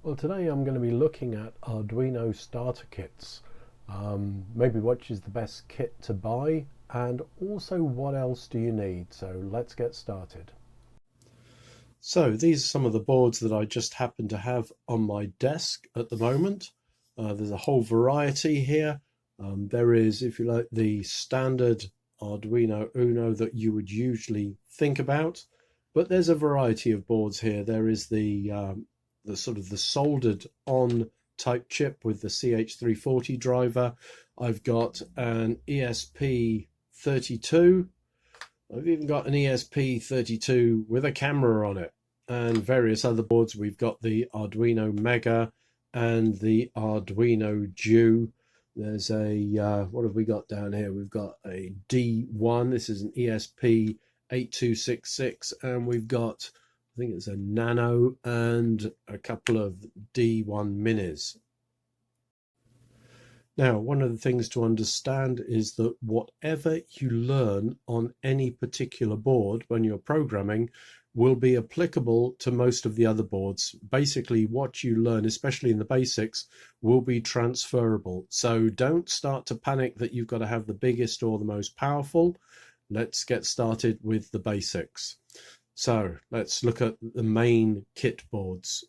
Well, today I'm going to be looking at Arduino starter kits. Maybe which is the best kit to buy, and also what else do you need? So let's get started. So these are some of the boards that I just happen to have on my desk at the moment. There's a whole variety here. There is, if you like, the standard Arduino Uno that you would usually think about, but there's a variety of boards here. There is the sort of the soldered on type chip with the CH340 driver. I've got an ESP32. I've even got an ESP32 with a camera on it, and various other boards. We've got the Arduino Mega and the Arduino Dew. There's what have we got down here? We've got a D1. This is an ESP8266, and we've got, I think it's a Nano and a couple of D1 Minis. Now, one of the things to understand is that whatever you learn on any particular board when you're programming will be applicable to most of the other boards. Basically, what you learn, especially in the basics, will be transferable. So don't start to panic that you've got to have the biggest or the most powerful. Let's get started with the basics. So let's look at the main kit boards.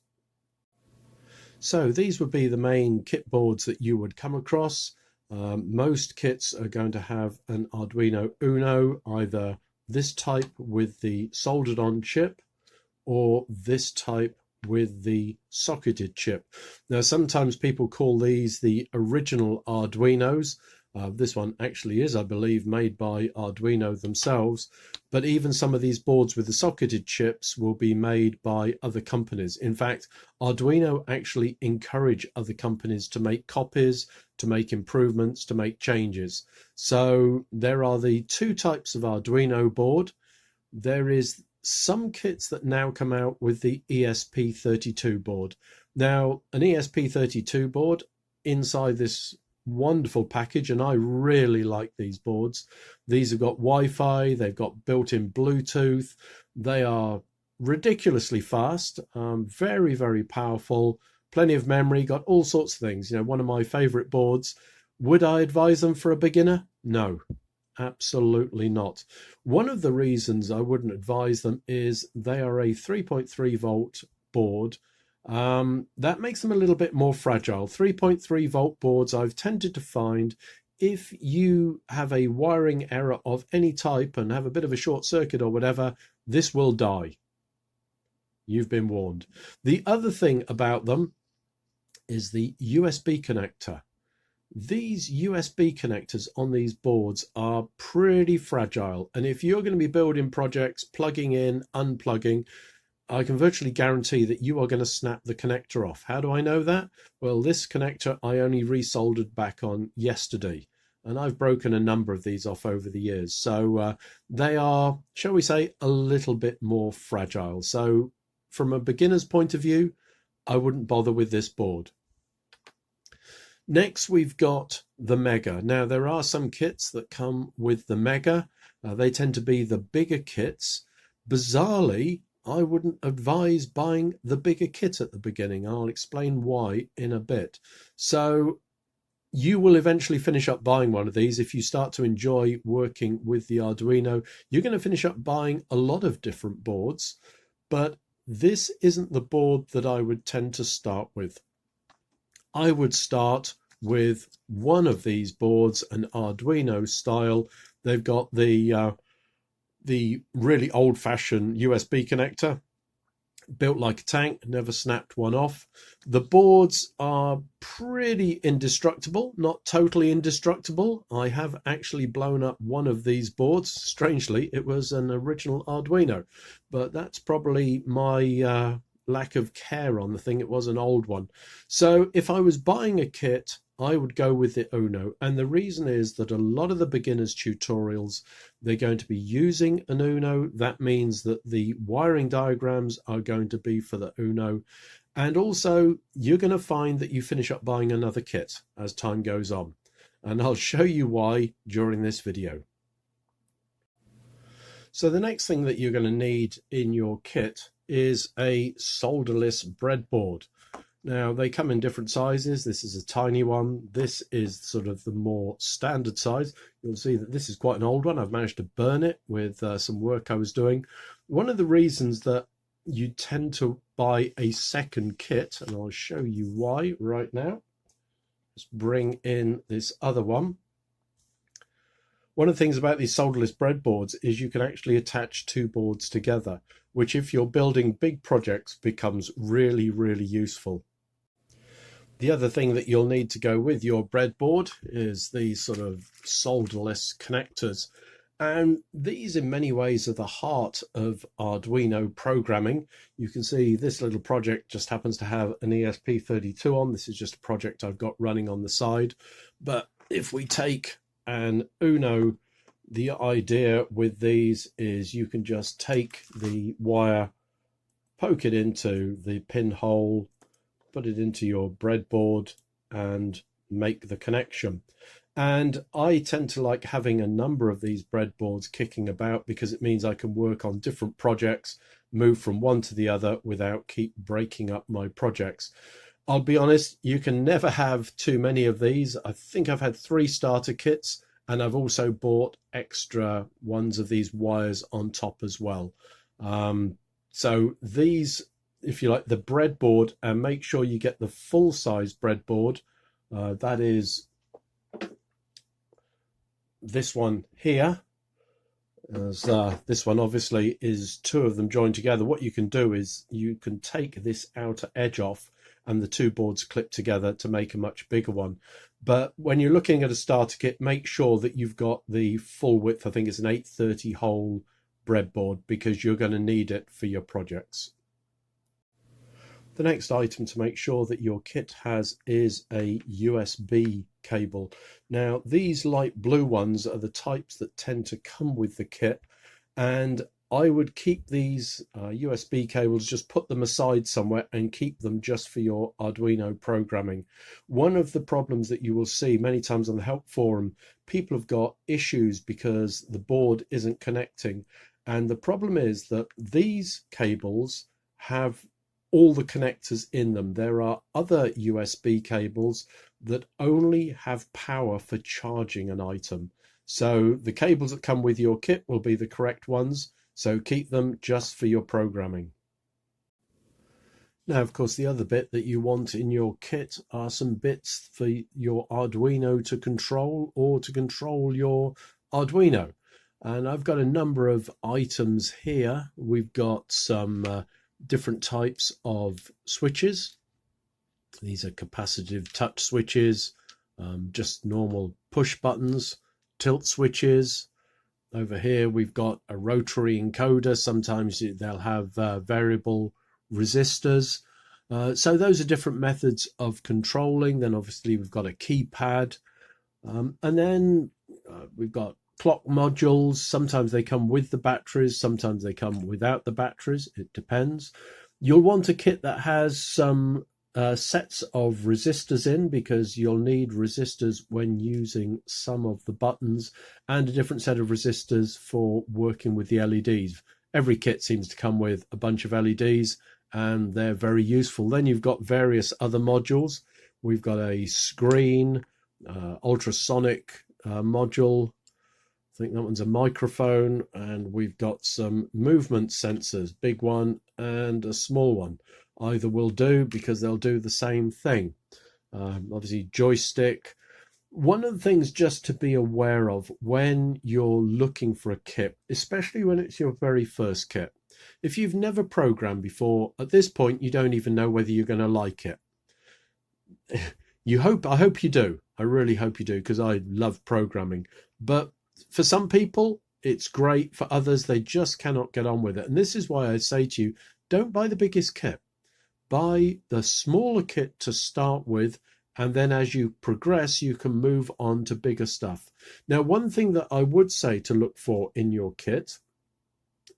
So these would be the main kit boards that you would come across. Most kits are going to have an Arduino Uno, either this type with the soldered on chip or this type with the socketed chip. Now, sometimes people call these the original Arduinos. This one actually is, I believe, made by Arduino themselves, but even some of these boards with the socketed chips will be made by other companies. In fact, Arduino actually encourage other companies to make copies, to make improvements, to make changes. So there are the two types of Arduino board. There is some kits that now come out with the ESP32 board. Now, an ESP32 board inside this wonderful package, and I really like these boards. These have got Wi-Fi, they've got built-in Bluetooth, they are ridiculously fast, very, very powerful, plenty of memory, got all sorts of things. You know, one of my favorite boards. Would I advise them for a beginner? No, absolutely not. One of the reasons I wouldn't advise them is they are a 3.3 volt board. That makes them a little bit more fragile. 3.3 volt boards I've tended to find, if you have a wiring error of any type and have a bit of a short circuit or whatever, this will die. You've been warned. The other thing about them is the USB connector. These USB connectors on these boards are pretty fragile, and if you're going to be building projects, plugging in, unplugging, I can virtually guarantee that you are going to snap the connector off. How do I know that? Well, this connector I only resoldered back on yesterday, and I've broken a number of these off over the years. So they are, shall we say, a little bit more fragile. So from a beginner's point of view, I wouldn't bother with this board. Next, we've got the Mega. Now, there are some kits that come with the Mega. They tend to be the bigger kits. Bizarrely, I wouldn't advise buying the bigger kit at the beginning. I'll explain why in a bit. So you will eventually finish up buying one of these. If you start to enjoy working with the Arduino, you're going to finish up buying a lot of different boards, but this isn't the board that I would tend to start with. I would start with one of these boards, an Arduino style. They've got the really old-fashioned USB connector, built like a tank, never snapped one off. The boards are pretty indestructible, not totally indestructible. I have actually blown up one of these boards. Strangely, it was an original Arduino, but that's probably my lack of care on the thing. It was an old one. So if I was buying a kit, I would go with the Uno. And the reason is that a lot of the beginners tutorials, they're going to be using an Uno. That means that the wiring diagrams are going to be for the Uno. And also you're going to find that you finish up buying another kit as time goes on. And I'll show you why during this video. So the next thing that you're going to need in your kit is a solderless breadboard. Now they come in different sizes. This is a tiny one. This is sort of the more standard size. You'll see that this is quite an old one. I've managed to burn it with some work I was doing. One of the reasons that you tend to buy a second kit, and I'll show you why right now. Let's bring in this other one. One of the things about these solderless breadboards is you can actually attach two boards together, which if you're building big projects becomes really, really useful. The other thing that you'll need to go with your breadboard is these sort of solderless connectors. And these in many ways are the heart of Arduino programming. You can see this little project just happens to have an ESP32 on. This is just a project I've got running on the side. But if we take an Uno, the idea with these is you can just take the wire, poke it into the pinhole, put it into your breadboard and make the connection. And I tend to like having a number of these breadboards kicking about because it means I can work on different projects, move from one to the other without keep breaking up my projects. I'll be honest, you can never have too many of these. I think I've had 3 starter kits, and I've also bought extra ones of these wires on top as well. So these, if you like, the breadboard, and make sure you get the full size breadboard. That is this one here. As this one obviously is 2 of them joined together. What you can do is you can take this outer edge off and the 2 boards clip together to make a much bigger one. But when you're looking at a starter kit, make sure that you've got the full width. I think it's an 830 hole breadboard because you're going to need it for your projects. The next item to make sure that your kit has is a USB cable. Now, these light blue ones are the types that tend to come with the kit, and I would keep these USB cables, just put them aside somewhere and keep them just for your Arduino programming. One of the problems that you will see many times on the help forum, people have got issues because the board isn't connecting. And the problem is that these cables have all the connectors in them. There are other USB cables that only have power for charging an item. So the cables that come with your kit will be the correct ones. So keep them just for your programming. Now, of course, the other bit that you want in your kit are some bits for your Arduino to control or to control your Arduino. And I've got a number of items here. We've got some different types of switches. These are capacitive touch switches, just normal push buttons, tilt switches. Over here we've got a rotary encoder. Sometimes they'll have variable resistors. So those are different methods of controlling. Then obviously we've got a keypad, and then we've got clock modules. Sometimes they come with the batteries, sometimes they come without the batteries. It depends. You'll want a kit that has some sets of resistors in, because you'll need resistors when using some of the buttons, and a different set of resistors for working with the LEDs. Every kit seems to come with a bunch of LEDs, and they're very useful. Then you've got various other modules. We've got a screen, ultrasonic module. I think that one's a microphone, and we've got some movement sensors, big one and a small one. Either will do because they'll do the same thing. Obviously joystick. One of the things just to be aware of when you're looking for a kit, especially when it's your very first kit, if you've never programmed before, at this point you don't even know whether you're going to like it. I hope you do. I really hope you do, because I love programming. But for some people, it's great. For others, they just cannot get on with it. And this is why I say to you, don't buy the biggest kit. Buy the smaller kit to start with, and then as you progress, you can move on to bigger stuff. Now, one thing that I would say to look for in your kit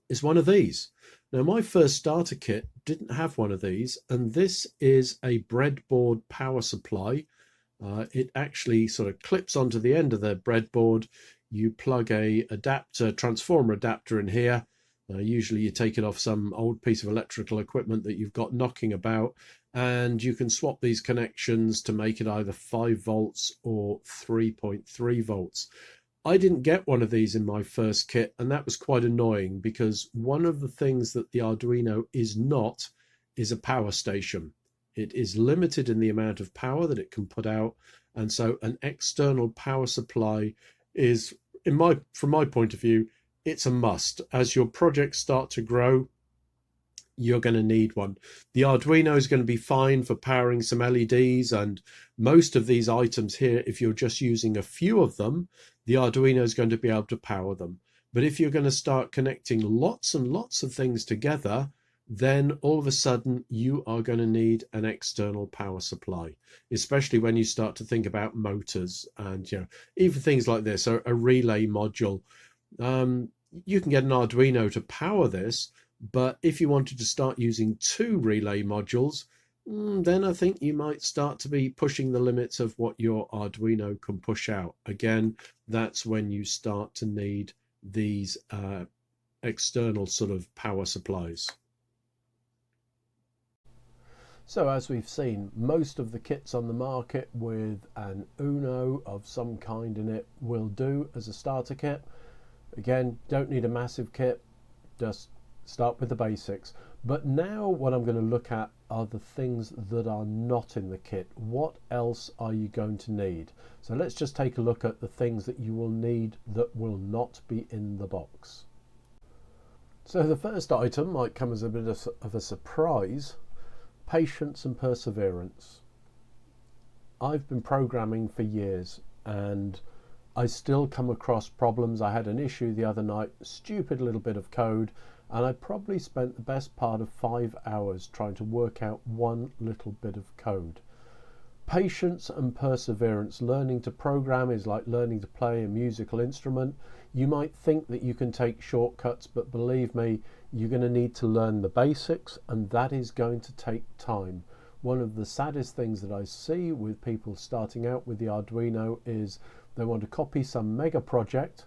is one of these. Now, my first starter kit didn't have one of these, and this is a breadboard power supply. It actually sort of clips onto the end of the breadboard. You plug a adapter, transformer adapter in here, Usually you take it off some old piece of electrical equipment that you've got knocking about, and you can swap these connections to make it either 5 volts or 3.3 volts. I didn't get one of these in my first kit, and that was quite annoying because one of the things that the Arduino is not is a power station. It is limited in the amount of power that it can put out, and so an external power supply is, from my point of view, it's a must. As your projects start to grow, you're going to need one. The Arduino is going to be fine for powering some LEDs, and most of these items here, if you're just using a few of them, the Arduino is going to be able to power them. But if you're going to start connecting lots and lots of things together, then all of a sudden you are going to need an external power supply, especially when you start to think about motors and even things like this, a relay module. You can get an Arduino to power this, but if you wanted to start using 2 relay modules, then I think you might start to be pushing the limits of what your Arduino can push out. Again, that's when you start to need these external sort of power supplies. So as we've seen, most of the kits on the market with an Uno of some kind in it will do as a starter kit. Again, don't need a massive kit, just start with the basics. But now what I'm going to look at are the things that are not in the kit. What else are you going to need? So let's just take a look at the things that you will need that will not be in the box. So the first item might come as a bit of a surprise: patience and perseverance. I've been programming for years and I still come across problems. I had an issue the other night, stupid little bit of code, and I probably spent the best part of 5 hours trying to work out one little bit of code. Patience and perseverance. Learning to program is like learning to play a musical instrument. You might think that you can take shortcuts, but believe me, you're going to need to learn the basics, and that is going to take time. One of the saddest things that I see with people starting out with the Arduino is they want to copy some mega project.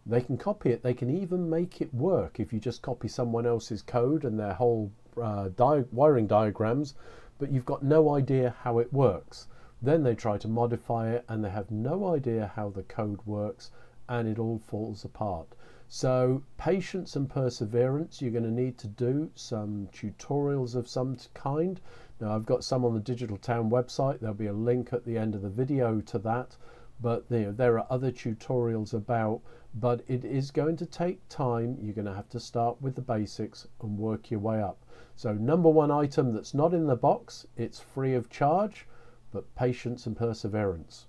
They can copy it, they can even make it work if you just copy someone else's code and their whole wiring diagrams, but you've got no idea how it works. Then they try to modify it and they have no idea how the code works, and it all falls apart. So patience and perseverance. You're going to need to do some tutorials of some kind. Now I've got some on the Digital Town website. There'll be a link at the end of the video to that, but there are other tutorials about, but it is going to take time. You're going to have to start with the basics and work your way up. So number one item that's not in the box, it's free of charge, but patience and perseverance.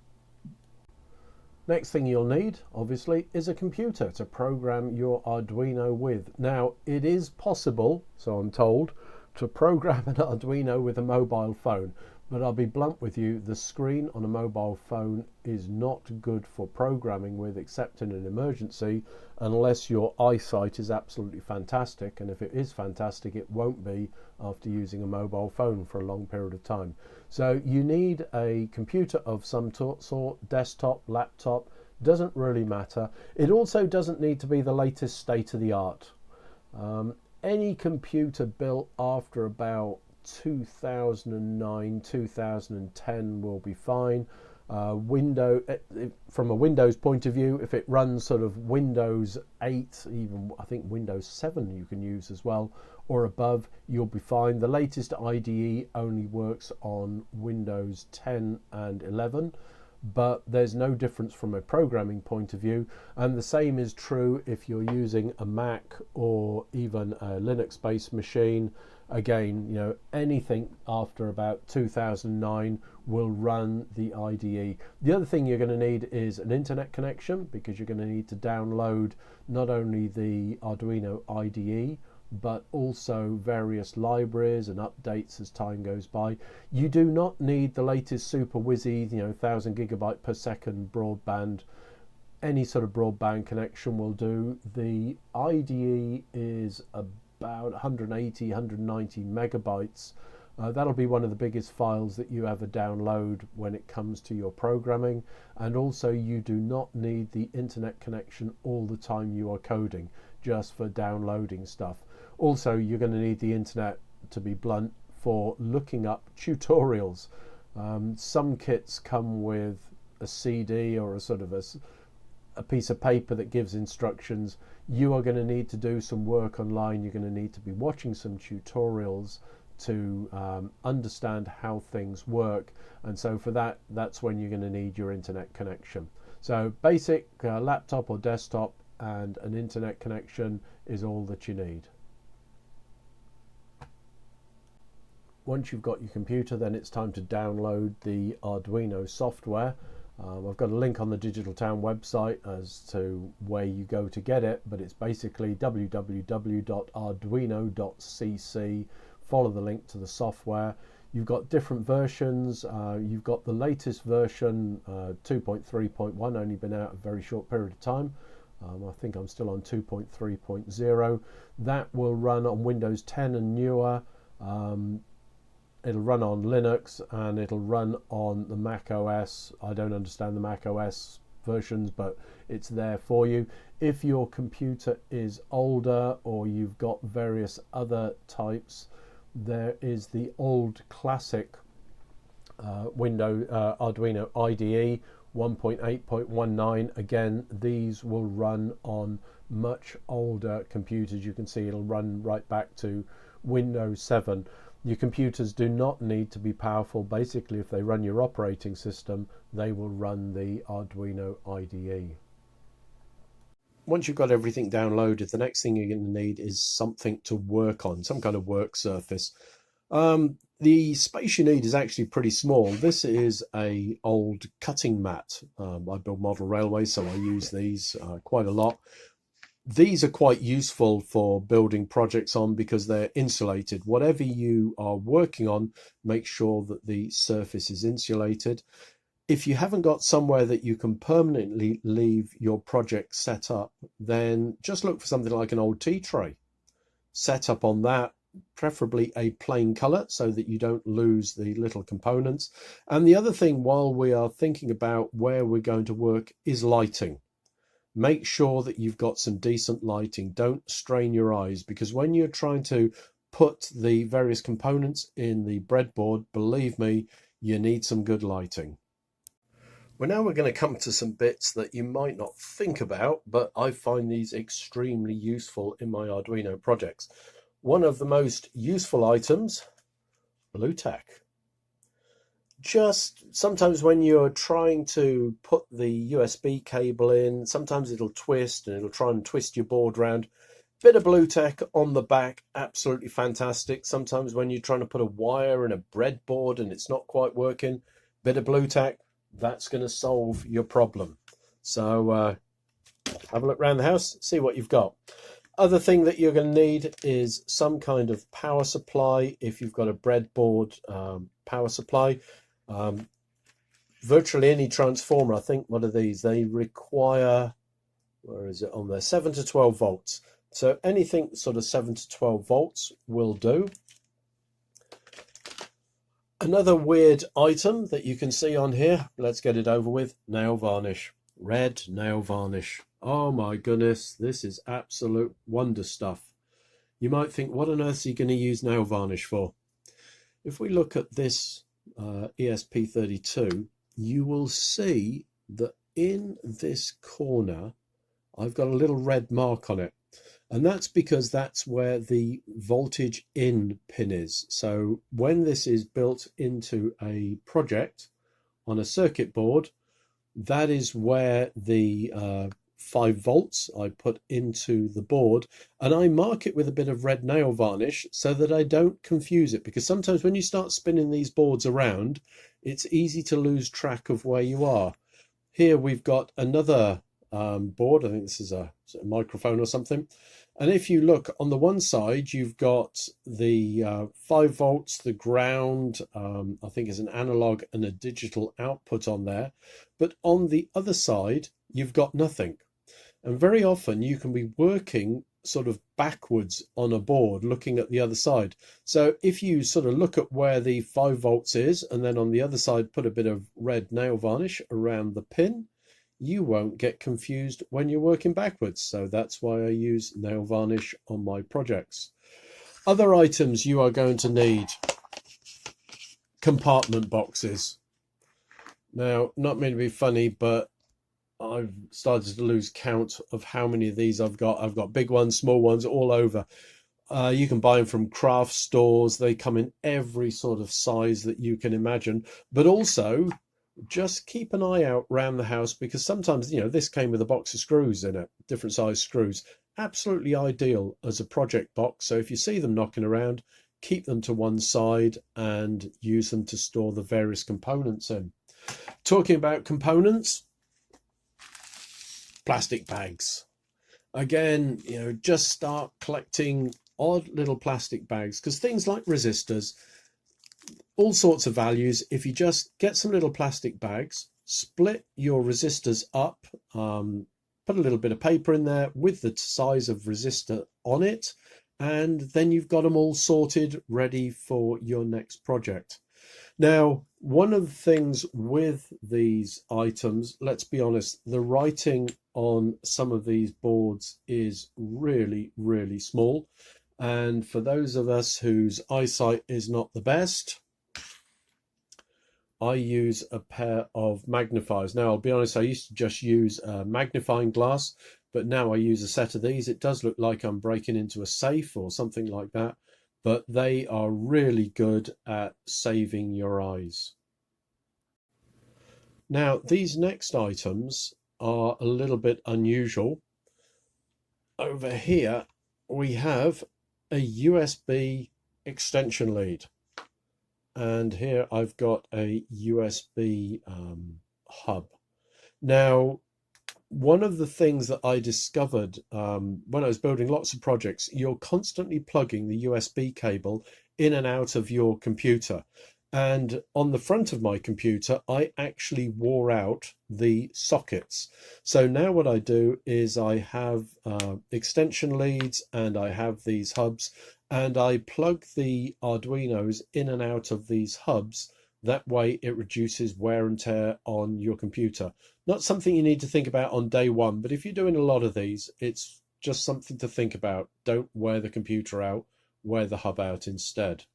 Next thing you'll need, obviously, is a computer to program your Arduino with. Now, it is possible, so I'm told, to program an Arduino with a mobile phone, but I'll be blunt with you, the screen on a mobile phone is not good for programming with, except in an emergency, unless your eyesight is absolutely fantastic, and if it is fantastic, it won't be after using a mobile phone for a long period of time. So you need a computer of some sort, desktop, laptop, doesn't really matter. It also doesn't need to be the latest state of the art. Any computer built after about 2009, 2010 will be fine. From a Windows point of view, if it runs sort of Windows 8, even I think Windows 7 you can use as well, or above, you'll be fine. The latest IDE only works on Windows 10 and 11, but there's no difference from a programming point of view. And the same is true if you're using a Mac or even a Linux-based machine. Again, anything after about 2009 will run the IDE. The other thing you're going to need is an internet connection, because you're going to need to download not only the Arduino IDE, but also various libraries and updates as time goes by. You do not need the latest super whizzy, 1000 gigabyte per second broadband. Any sort of broadband connection will do. The IDE is about 180, 190 megabytes. That'll be one of the biggest files that you ever download when it comes to your programming. And also, you do not need the internet connection all the time you are coding. just for downloading stuff. Also, you're going to need the internet, to be blunt, for looking up tutorials. Some kits come with a CD or a sort of a piece of paper that gives instructions. You are going to need to do some work online. You're going to need to be watching some tutorials to understand how things work, and so for that, that's when you're going to need your internet connection. So basic laptop or desktop and an internet connection is all that you need. Once you've got your computer, then it's time to download the Arduino software. I've got a link on the Digital Town website as to where you go to get it, but it's basically www.arduino.cc. Follow the link to the software. You've got different versions. You've got the latest version, 2.3.1, only been out a very short period of time. I think I'm still on 2.3.0. That will run on Windows 10 and newer. It'll run on Linux and it'll run on the Mac OS. I don't understand the Mac OS versions, but it's there for you. If your computer is older or you've got various other types, there is the old classic Arduino IDE 1.8.19. Again, these will run on much older computers. You can see it'll run right back to Windows 7. Your computers do not need to be powerful. Basically, if they run your operating system, they will run the Arduino IDE. Once you've got everything downloaded, the next thing you're going to need is something to work on, some kind of work surface. The space you need is actually pretty small. This is an old cutting mat. I build model railways, so I use these quite a lot. These are quite useful for building projects on because they're insulated. Whatever you are working on, make sure that the surface is insulated. If you haven't got somewhere that you can permanently leave your project set up, then just look for something like an old tea tray. Set up on that, preferably a plain color so that you don't lose the little components. And the other thing, while we are thinking about where we're going to work, is lighting. Make sure that you've got some decent lighting. Don't strain your eyes, because when you're trying to put the various components in the breadboard, believe me, you need some good lighting. Well, now we're going to come to some bits that you might not think about, but I find these extremely useful in my Arduino projects. One of the most useful items, blue tack. Just sometimes when you're trying to put the USB cable in, sometimes it'll twist and it'll try and twist your board round. Bit of blue tack on the back, absolutely fantastic. Sometimes when you're trying to put a wire in a breadboard and it's not quite working, bit of blue tack, that's going to solve your problem. So have a look around the house, see what you've got. Other thing that you're going to need is some kind of power supply. If you've got a breadboard power supply, virtually any transformer, I think, what are these? They require, where is it on there? 7 to 12 volts. So anything sort of 7 to 12 volts will do. Another weird item that you can see on here, let's get it over with, nail varnish, red nail varnish. Oh my goodness, this is absolute wonder stuff. You might think, what on earth is he going to use nail varnish for? If we look at this ESP32, you will see that in this corner I've got a little red mark on it, and that's because that's where the voltage in pin is. So when this is built into a project on a circuit board, that is where the 5 volts I put into the board, and I mark it with a bit of red nail varnish so that I don't confuse it, because sometimes when you start spinning these boards around, it's easy to lose track of where you are. Here we've got another board. I think this is a microphone or something, and if you look on the one side, you've got the 5 volts, the ground, I think is an analog and a digital output on there, but on the other side you've got nothing. And very often you can be working sort of backwards on a board looking at the other side. So if you sort of look at where the 5 volts is and then on the other side put a bit of red nail varnish around the pin, you won't get confused when you're working backwards. So that's why I use nail varnish on my projects. Other items you are going to need: compartment boxes. Now, not meant to be funny, but I've started to lose count of how many of these I've got. I've got big ones, small ones, all over. You can buy them from craft stores. They come in every sort of size that you can imagine. But also, just keep an eye out around the house, because sometimes, this came with a box of screws in it, different size screws. Absolutely ideal as a project box. So if you see them knocking around, keep them to one side and use them to store the various components in. Talking about components, plastic bags. Again, just start collecting odd little plastic bags, because things like resistors, all sorts of values, if you just get some little plastic bags, split your resistors up, put a little bit of paper in there with the size of resistor on it, and then you've got them all sorted, ready for your next project. Now, one of the things with these items, let's be honest, the writing on some of these boards is really, really small. And for those of us whose eyesight is not the best, I use a pair of magnifiers. Now, I'll be honest, I used to just use a magnifying glass, but now I use a set of these. It does look like I'm breaking into a safe or something like that, but they are really good at saving your eyes. Now, these next items are a little bit unusual. Over here, we have a USB extension lead. And here I've got a USB hub. Now, one of the things that I discovered when I was building lots of projects, you're constantly plugging the USB cable in and out of your computer. And on the front of my computer, I actually wore out the sockets. So now what I do is I have extension leads and I have these hubs, and I plug the Arduinos in and out of these hubs. That way it reduces wear and tear on your computer. Not something you need to think about on day one, but if you're doing a lot of these, it's just something to think about. Don't wear the computer out, wear the hub out instead.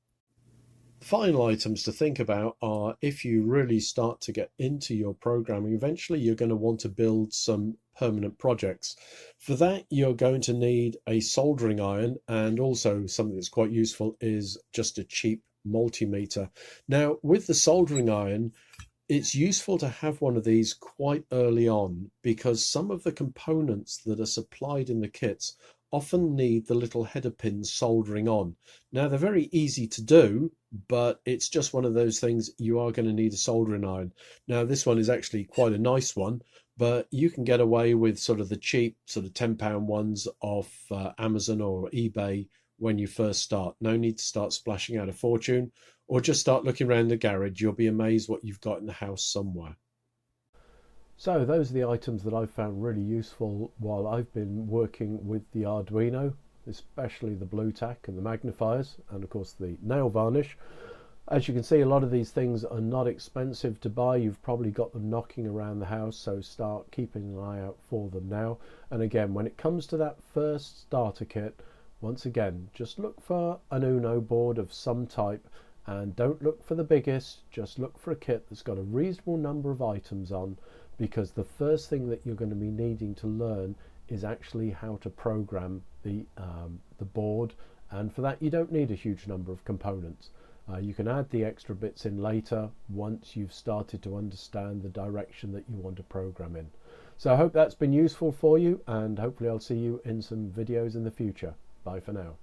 Final items to think about are, if you really start to get into your programming, eventually you're going to want to build some permanent projects. For that, you're going to need a soldering iron, and also something that's quite useful is just a cheap multimeter. Now, with the soldering iron, it's useful to have one of these quite early on, because some of the components that are supplied in the kits often need the little header pins soldering on. Now, they're very easy to do, but it's just one of those things you are going to need a soldering iron. Now, this one is actually quite a nice one, but you can get away with sort of the cheap sort of £10 ones off Amazon or eBay when you first start. No need to start splashing out a fortune, or just start looking around the garage. You'll be amazed what you've got in the house somewhere. So those are the items that I've found really useful while I've been working with the Arduino, especially the blue tack and the magnifiers, and of course the nail varnish. As you can see, a lot of these things are not expensive to buy. You've probably got them knocking around the house, so start keeping an eye out for them now. And again, when it comes to that first starter kit, once again, just look for an Uno board of some type, and don't look for the biggest, just look for a kit that's got a reasonable number of items on, because the first thing that you're going to be needing to learn is actually how to program the board, and for that you don't need a huge number of components. You can add the extra bits in later once you've started to understand the direction that you want to program in. So I hope that's been useful for you, and hopefully I'll see you in some videos in the future. Bye for now.